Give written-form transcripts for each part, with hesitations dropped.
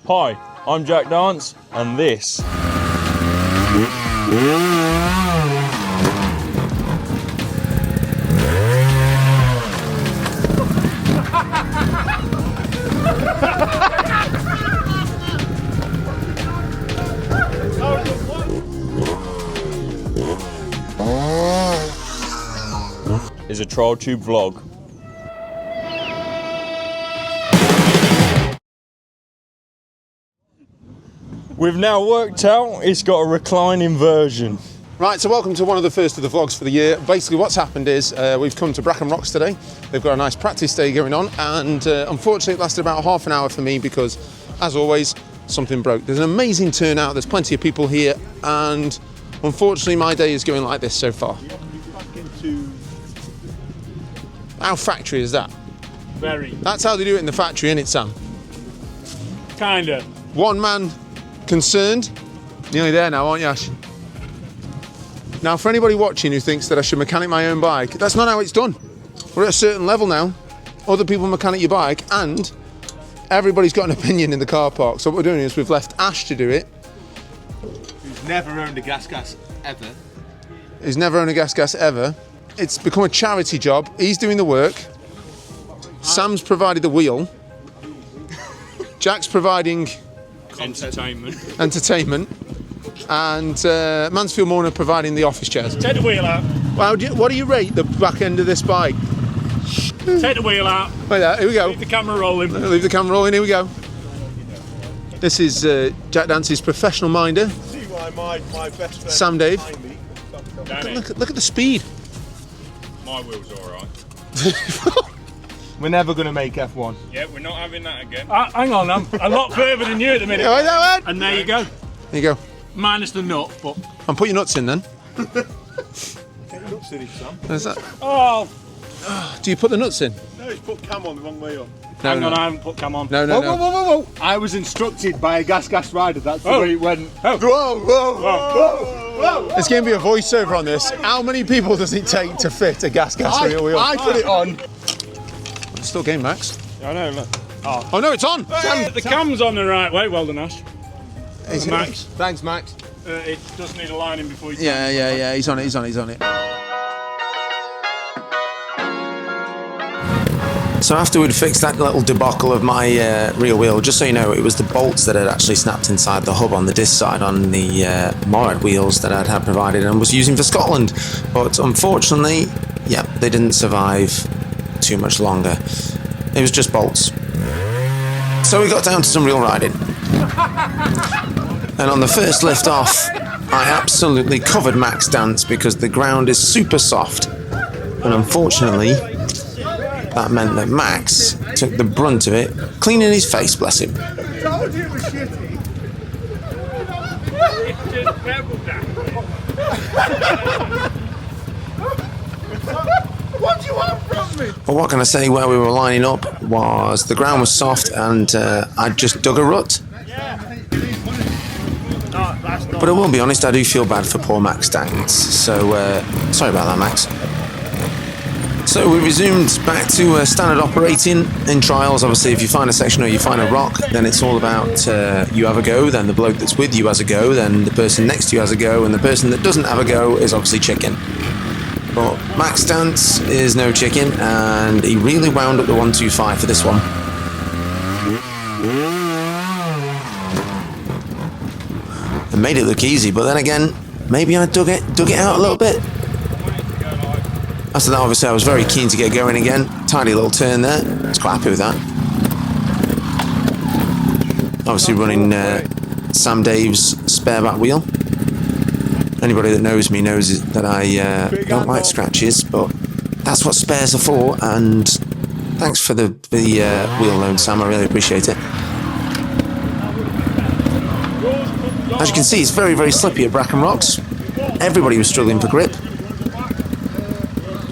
Hi, I'm Jack Dance, and this is a TrialTube vlog. We've now worked out it's got a reclining version. Right, so welcome to one of the first of the vlogs for the year. Basically what's happened is we've come to Brecon Rocks today. They've got a nice practice day going on, and unfortunately it lasted about half an hour for me because, as always, something broke. There's an amazing turnout, there's plenty of people here, and unfortunately my day is going like this so far. How factory is that? Very. That's how they do it in the factory, isn't it, Sam? Kinda. One man concerned. Nearly there now, aren't you, Ash? Now, for anybody watching who thinks that I should mechanic my own bike, that's not how it's done. We're at a certain level now. Other people mechanic your bike, and everybody's got an opinion in the car park. So what we're doing is we've left Ash to do it. Who's never owned a GasGas ever. He's never owned a GasGas ever. It's become a charity job. He's doing the work. Sam's provided the wheel. Jack's providing Entertainment. entertainment. And Mansfield Mourner providing the office chairs. Take the wheel out. Well, what do you rate the back end of this bike? Take the wheel out. Wait there, here we go. Leave the camera rolling. Leave the camera rolling, here we go. This is Jack Dance's professional minder. See why my best friend Sam Dave. behind me. Look at the speed. My wheel's alright. We're never going to make F1. Yeah, we're not having that again. Hang on, I'm a lot further than you at the minute. Wait there, And there you go. There you go. Minus the nut, but... And put your nuts in then. Get your nuts in it, Sam. Where's that? Oh! Do you put the nuts in? No, he's put cam on the wrong way up. Hang on, I haven't put cam on. No. Whoa. I was instructed by a GasGas Rider, that's the way it went. Oh. Whoa. There's going to be a voiceover on this. How many people does it take to fit a GasGas rear wheel? I put it on. It's still game, Max. I know, look. Oh no, it's on! The cam's on the right way. Well done, Ash. Is it- Max. Thanks, Max. It does need a lining before you... Yeah, he's on it. So after we'd fixed that little debacle of my rear wheel, just so you know, it was the bolts that had actually snapped inside the hub on the disc side on the Morad wheels that I'd had provided and was using for Scotland. But unfortunately, yeah, they didn't survive too much longer. It was just bolts. So we got down to some real riding. And on the first lift off, I absolutely covered Max Dance because the ground is super soft. And unfortunately, that meant that Max took the brunt of it, cleaning his face, bless him. Told you it was shitty. It's just pebble down. What do you want from me? But what can I say, where we were lining up was the ground was soft and I just dug a rut. But I will be honest, I do feel bad for poor Max Dance. So, sorry about that, Max. So we resumed back to standard operating in trials. Obviously, if you find a section or you find a rock, then it's all about you have a go, then the bloke that's with you has a go, then the person next to you has a go, and the person that doesn't have a go is obviously chicken. But Max Dance is no chicken, and he really wound up the 125 for this one. And made it look easy, but then again, maybe I dug it out a little bit. After that, obviously, I was very keen to get going again. Tidy little turn there. I was quite happy with that. Obviously running Sam Dave's spare back wheel. Anybody that knows me knows that I don't like scratches, but that's what spares are for, and thanks for the wheel loan, Sam. I really appreciate it. As you can see, it's very, very slippy at Brecon Rocks. Everybody was struggling for grip.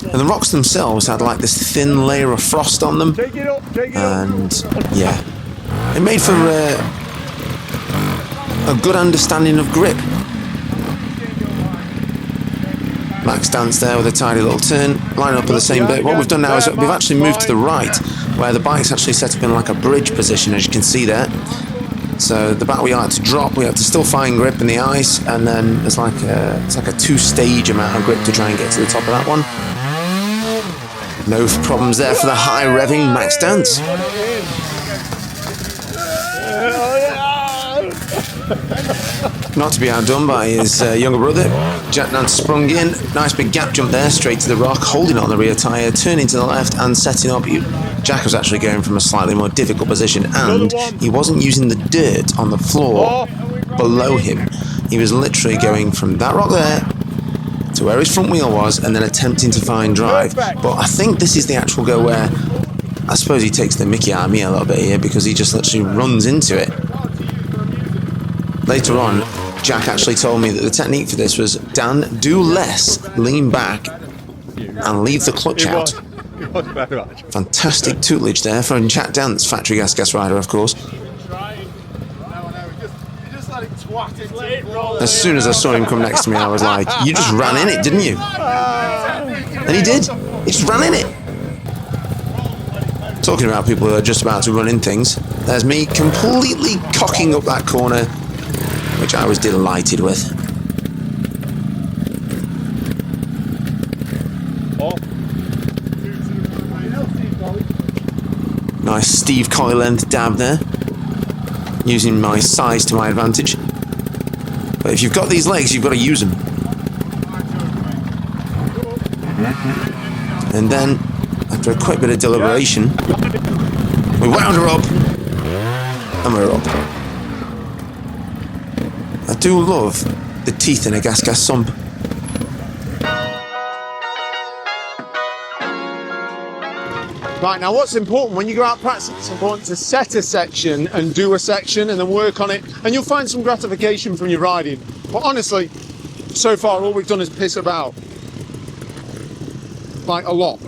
And the rocks themselves had like this thin layer of frost on them. And yeah, it made for a good understanding of grip. Max Dance there with a tidy little turn, line up at the same bit. What we've done now is we've actually moved to the right, where the bike's actually set up in like a bridge position, as you can see there. So the back wheel had to drop, we had to still find grip in the ice, and then it's like a two-stage amount of grip to try and get to the top of that one. No problems there for the high revving Max Dance. Not to be outdone by his younger brother, Jack Dance sprung in, nice big gap jump there, straight to the rock, holding on the rear tyre, turning to the left and setting up. Jack was actually going from a slightly more difficult position, and he wasn't using the dirt on the floor below him. He was literally going from that rock there to where his front wheel was and then attempting to find drive. But I think this is the actual go where I suppose he takes the mickey out of me a little bit here, because he just literally runs into it. Later on, Jack actually told me that the technique for this was, Dan, do less, lean back and leave the clutch out. Fantastic tutelage there from Jack Dance, factory GasGas Rider, of course. As soon as I saw him come next to me, I was like, you just ran in it, didn't you? And he did. He just ran in it. Talking about people who are just about to run in things, there's me completely cocking up that corner, which I was delighted with. Nice Steve coil length dab there, using my size to my advantage. But if you've got these legs, you've got to use them. And then, after a quick bit of deliberation, we wound her up, and we're up. I do love the teeth in a GasGas sump. Right, now what's important when you go out practicing, it's important to set a section and do a section and then work on it, and you'll find some gratification from your riding. But honestly, so far all we've done is piss about. Like a lot.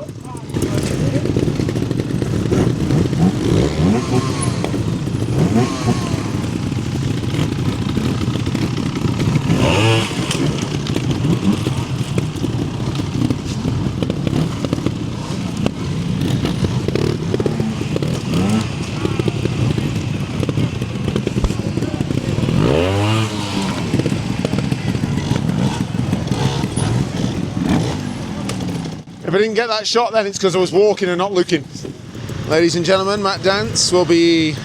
If I didn't get that shot, then it's because I was walking and not looking. Ladies and gentlemen, Matt Dance will be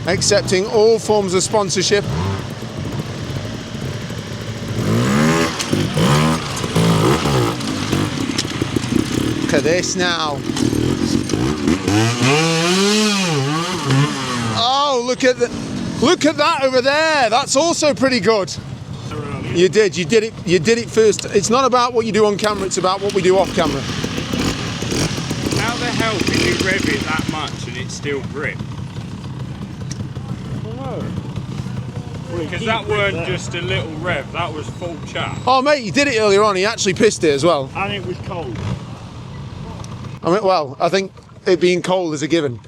accepting all forms of sponsorship. Look at this now. Oh, look at that over there. That's also pretty good. You did it first. It's not about what you do on camera, it's about what we do off camera. How the hell can you rev it that much and it still grip? Because that weren't just a little rev, that was full chat. Oh mate, you did it earlier on, he actually pissed it as well. And it was cold. I mean, well, I think it being cold is a given.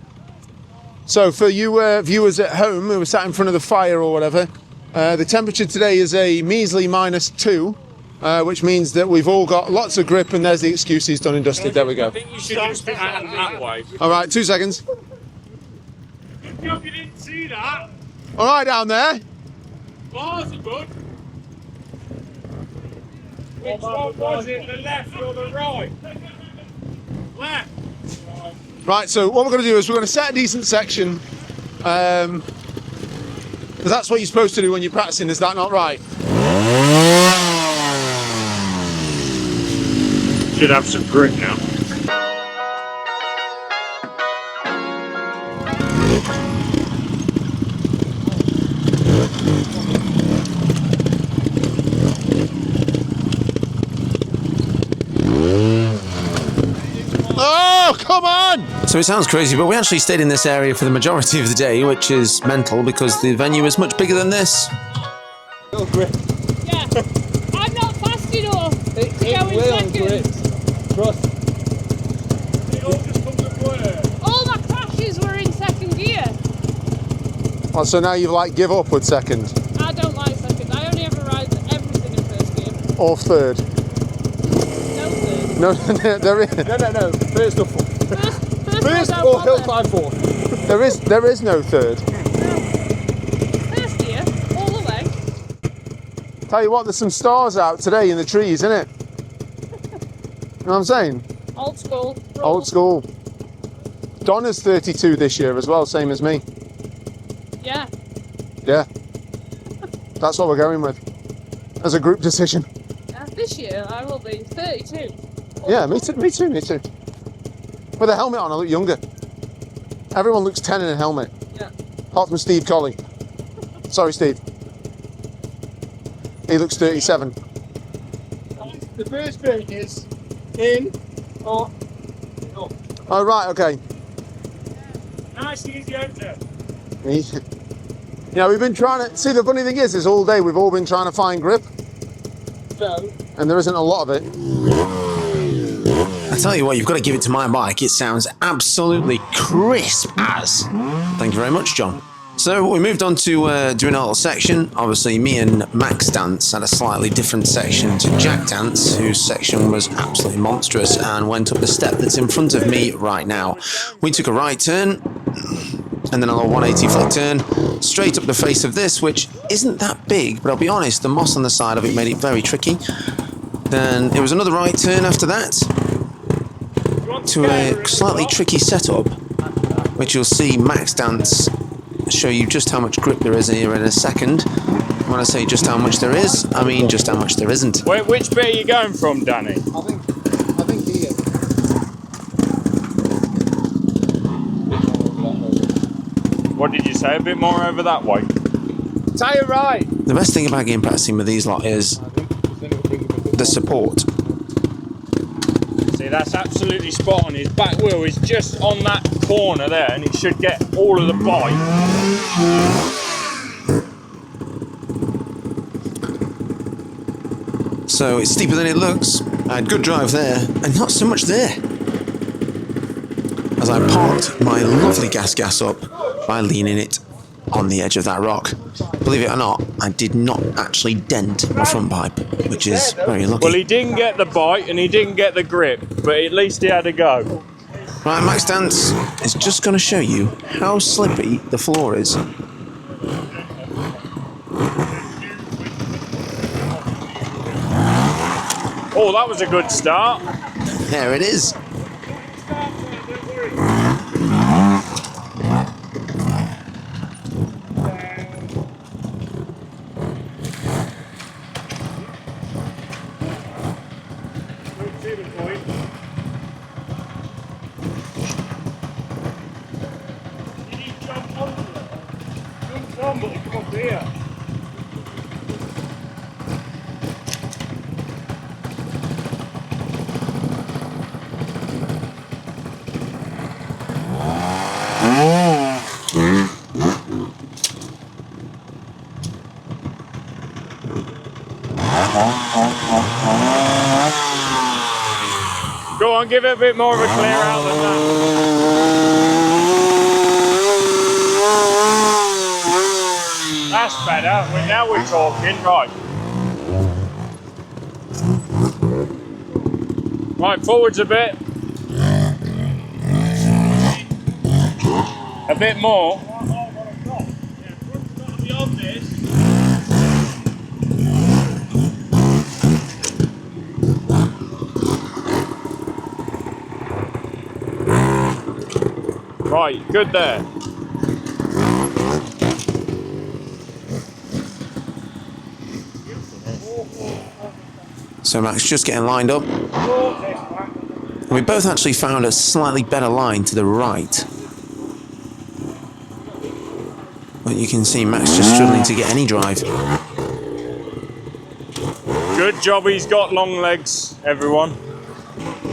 So for you viewers at home who are sat in front of the fire or whatever, the temperature today is a measly -2, which means that we've all got lots of grip, and there's the excuses done and dusted. There we go. I think you should just stand that way. All right, 2 seconds. Good job you didn't see that. All right, down there. Bars are good. Which one was it, the left or the right? Left. Right, so what we're going to do is we're going to set a decent section. Because that's what you're supposed to do when you're practicing, is that not right? Should have some grip now. Oh, come on! So it sounds crazy, but we actually stayed in this area for the majority of the day, which is mental because the venue is much bigger than this. Little grip. Yeah, I'm not fast enough to go in second. Trust. It all just comes to play. All my crashes were in second gear. Oh, so now you like give up with second? I don't like second. I only ever ride everything in first gear. Or third? No third. No, there is. No. First or fourth. First Or hillside fourth. There is no third. Tell you what, there's some stars out today in the trees, isn't it? You know what I'm saying? Old school. Old school. Donna's 32 this year as well, same as me. Yeah. Yeah. That's what we're going with. As a group decision. This year I will be 32. Yeah, me too. With a helmet on, I look younger. Everyone looks 10 in a helmet. Yeah. Apart from Steve Colley. Sorry, Steve. He looks 37. The first bit is in or up. Oh, right, okay. Nice easy answer. Yeah, we've been trying to... See, the funny thing is all day we've all been trying to find grip. So, And there isn't a lot of it. I tell you what, you've got to give it to my bike. It sounds absolutely crisp as. Thank you very much, John. So we moved on to doing a little section. Obviously, me and Max Dance had a slightly different section to Jack Dance, whose section was absolutely monstrous and went up the step that's in front of me right now. We took a right turn, and then a little 180 flick turn, straight up the face of this, which isn't that big, but I'll be honest, the moss on the side of it made it very tricky. Then it was another right turn after that, to a slightly tricky setup, which you'll see Max Dance show you just how much grip there is here in a second. When I say just how much there is, I mean just how much there isn't. Wait, which bit are you going from, Danny? I think here. What did you say? A bit more over that way? tyre right. The best thing about game practicing with these lot is the support. See, that's absolutely spot on. His back wheel is just on that corner there, and it should get all of the bite. So it's steeper than it looks. I had good drive there, and not so much there. As I parked my lovely GasGas up by leaning it on the edge of that rock. Believe it or not, I did not actually dent my front pipe, which is very lucky. Well, he didn't get the bite and he didn't get the grip, but at least he had a go. Right, Max Dance is just going to show you how slippy the floor is. Oh, that was a good start. There it is. Go on, give it a bit more of a clear out than that. That's better. Now we're talking, right. Right, forwards a bit. A bit more. Right, good there. So Max just getting lined up. We both actually found a slightly better line to the right. But you can see Max just struggling to get any drive. Good job he's got long legs, everyone.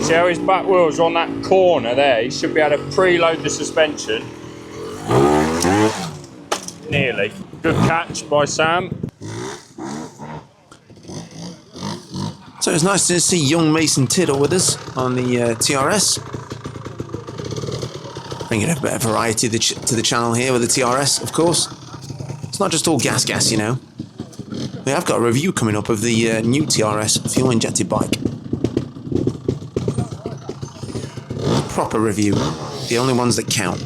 See how his back wheel's on that corner there? He should be able to preload the suspension. Nearly. Good catch by Sam. So it's nice to see young Mason Tiddle with us on the TRS. Bringing a bit of variety to the channel here with the TRS, of course. It's not just all gas, you know. We have got a review coming up of the new TRS fuel-injected bike. Proper review, the only ones that count.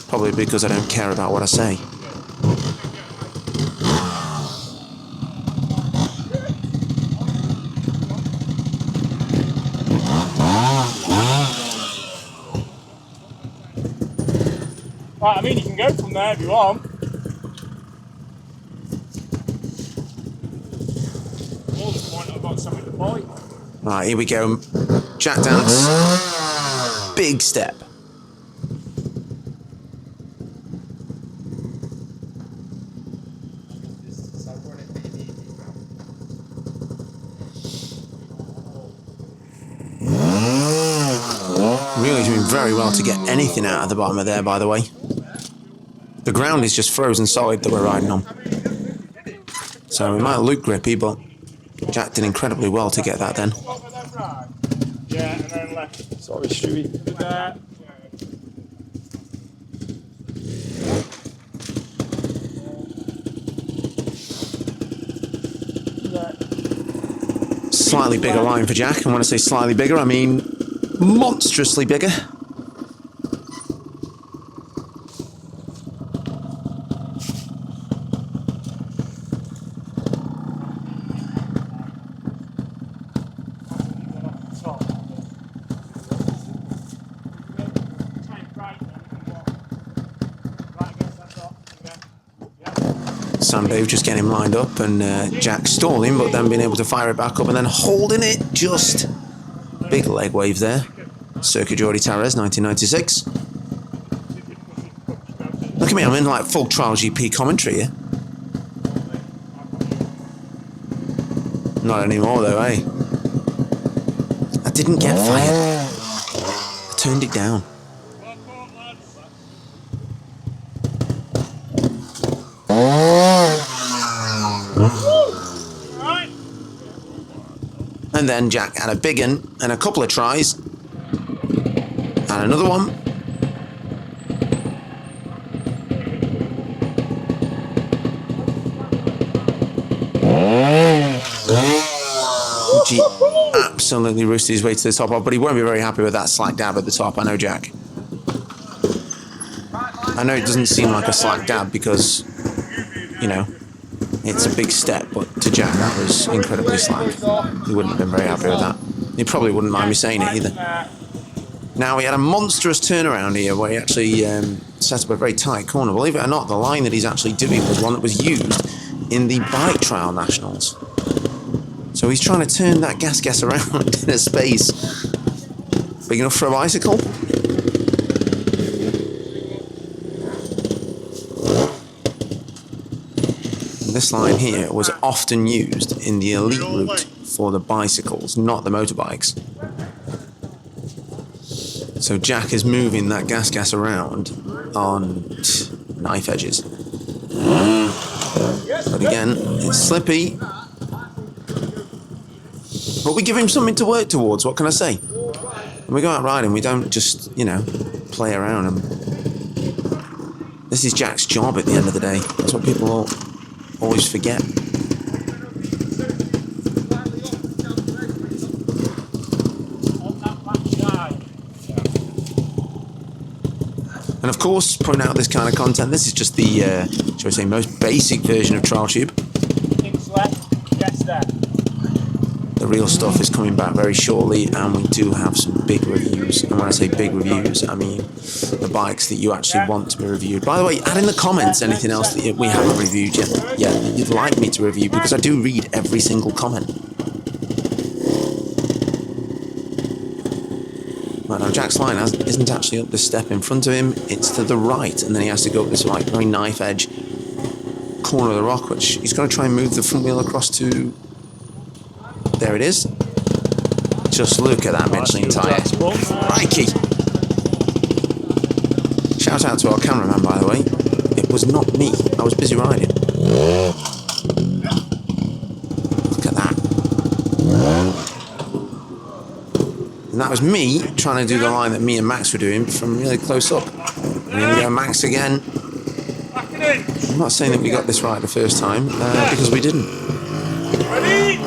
Probably because I don't care about what I say. Right, I mean, you can go from there if you want. More the point, I've got something to bite. Right, here we go. Jack Dance. Big step. Really doing very well to get anything out of the bottom of there, by the way. The ground is just frozen solid that we're riding on. So it might look grippy, but Jack did incredibly well to get that then. Yeah, and then left. Sorry, Stewie. There. Slightly bigger line for Jack, and when I say slightly bigger, I mean monstrously bigger. Sam Dave just getting him lined up, and Jack stalling, but then being able to fire it back up and then holding it just. Big leg wave there. Circa Geordie Tyres, 1996. Look at me, I'm in like full Trial GP commentary here. Not anymore though, eh? I didn't get fired. I turned it down. And then Jack had a big one and a couple of tries. And another one. Which he absolutely roosted his way to the top of, but he won't be very happy with that slack dab at the top, I know, Jack. I know it doesn't seem like a slack dab because, you know, it's a big step, but to Jack that was incredibly slack. He wouldn't have been very happy with that. He probably wouldn't mind me saying it either. Now, he had a monstrous turnaround here where he actually set up a very tight corner. Believe it or not, the line that he's actually doing was one that was used in the bike trial nationals. So he's trying to turn that GasGas around in a space big enough for a bicycle. This line here was often used in the elite route for the bicycles, not the motorbikes. So Jack is moving that GasGas around on knife edges. But again, it's slippy. But we give him something to work towards, what can I say? When we go out riding, we don't just, you know, play around. And this is Jack's job at the end of the day. That's what people always forget. And of course, putting out this kind of content, this is just the, shall we say, most basic version of TrialTube. Kicks left, gets there. The real stuff is coming back very shortly, and we do have some big reviews. And when I say big reviews, I mean the bikes that you actually want to be reviewed. By the way, add in the comments anything else that we haven't reviewed yet. Yeah, you'd like me to review, because I do read every single comment. Right, now Jack's line isn't actually up the step in front of him, it's to the right, and then he has to go up this like very knife edge corner of the rock, which he's got to try and move the front wheel across to. There it is. Just look at that Michelin tyre. Crikey! Shout out to our cameraman, by the way. It was not me. I was busy riding. Look at that. And that was me trying to do the line that me and Max were doing from really close up. And here we go, Max again. I'm not saying that we got this right the first time, because we didn't. Ready?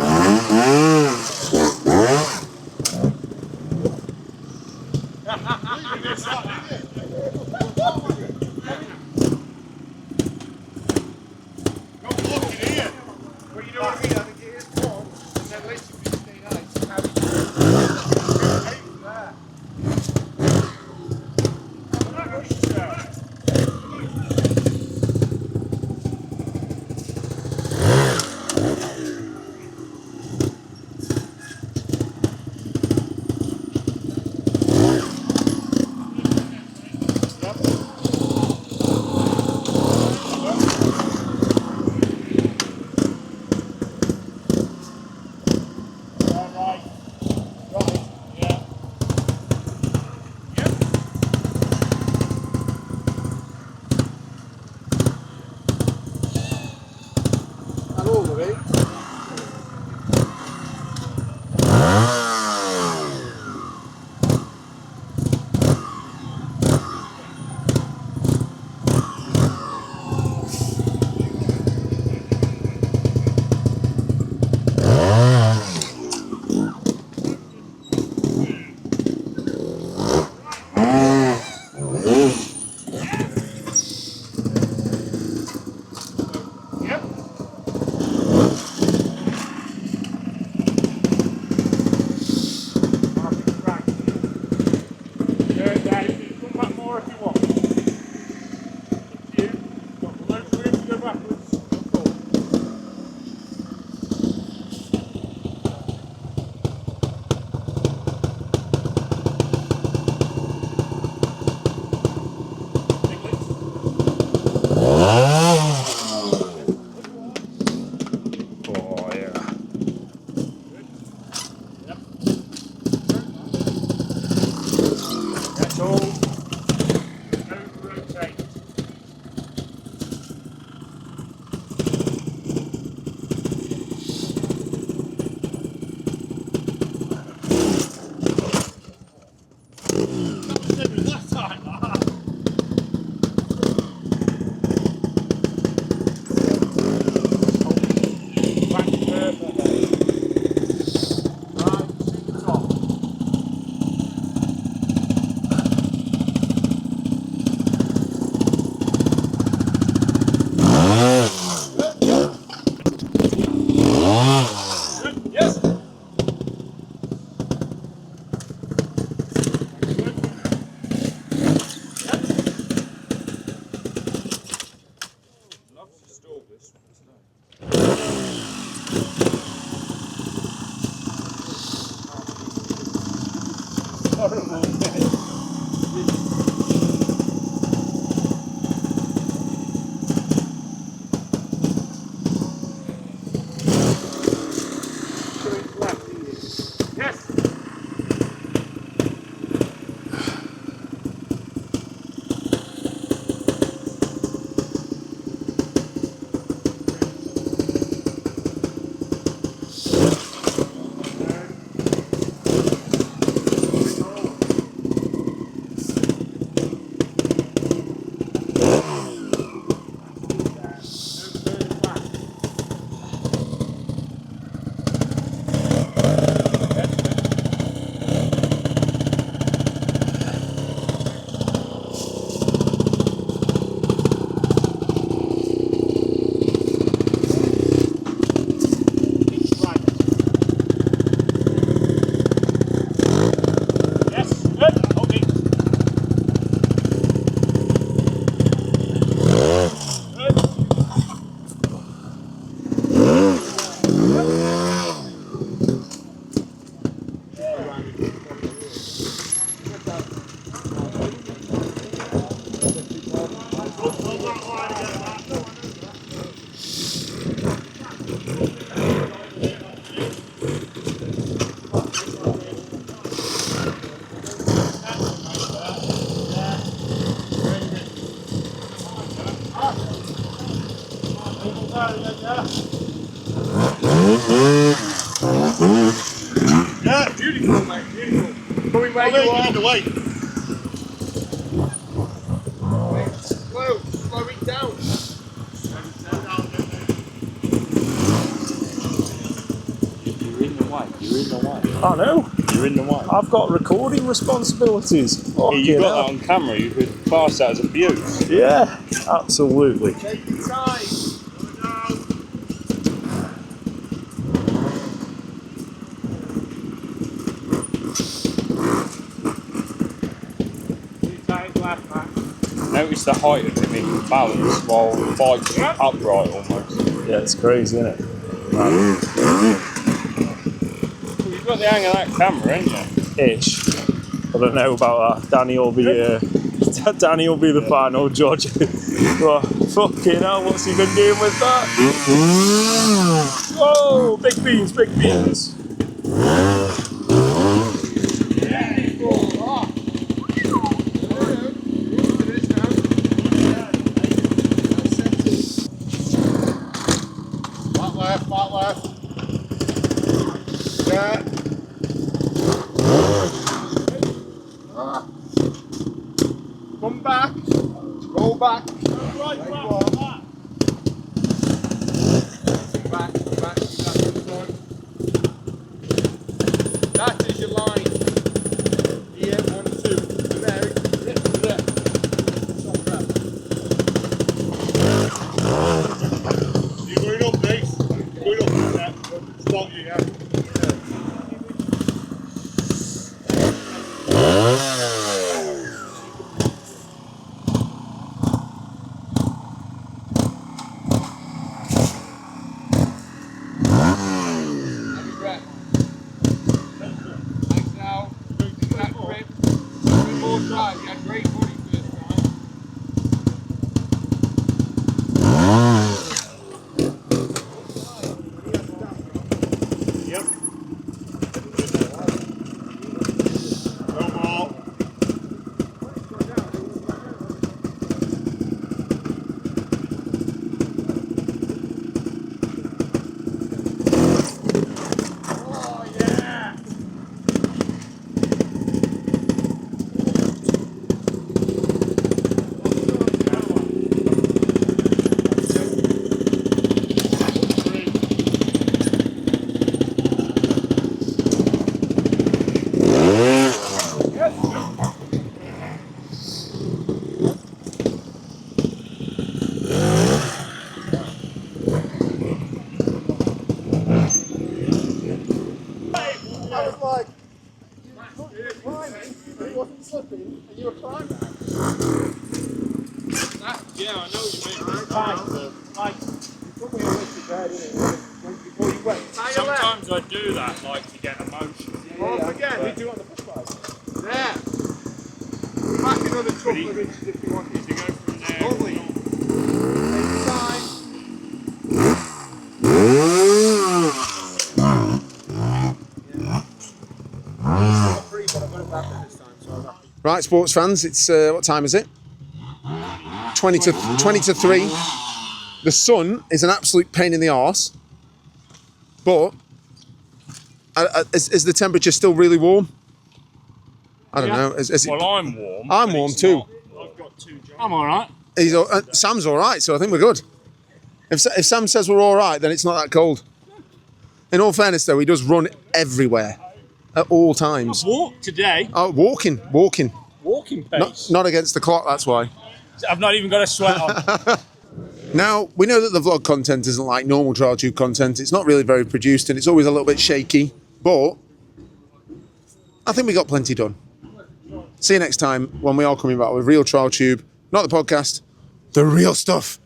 Yeah, beautiful, mate, beautiful. Coming where you are. The way. Slow it down. You're in the way. You're in the way. I know. You're in the way. I've got recording responsibilities. Yeah, Fucking you got hell. that on camera. You could class that as abuse. Yeah, absolutely. Take your time. Notice the height of him in balance while the bike's upright almost. Yeah, it's crazy, isn't it? Well, you've got the hang of that camera, ain't you? Ish. I don't know about that. Danny will be the final judge. Well, fucking hell, what's he been doing with that? Whoa, big beans, big beans. Back left. Yeah. Come back. Go back. Right, back. That is your line. Here, 1, 2. There. I was like, you were climbing, but it wasn't slipping, and you were climbing. Yeah, I know what you mean. Like, you put me on this bed, innit? Before you went. Sometimes I do that, like to get emotion. Again, we do it on the push bike. There. Back another couple of inches if you want. To go from there. Lovely. Inside. Right, sports fans, it's what time is it? 20 to 3. The sun is an absolute pain in the arse, but is the temperature still really warm? I don't know. Is it, Well, I'm warm. I'm but warm it's too. not. I've got 2 jobs. I'm all right. Sam's all right, so I think we're good. If Sam says we're all right, then it's not that cold. In all fairness, though, he does run everywhere at all times. Walk today. Oh, walking. Walking pace. Not against the clock, that's why. I've not even got a sweat on. Now, we know that the vlog content isn't like normal TrialTube content. It's not really very produced and it's always a little bit shaky, but I think we got plenty done. See you next time when we are coming back with real TrialTube, not the podcast, the real stuff.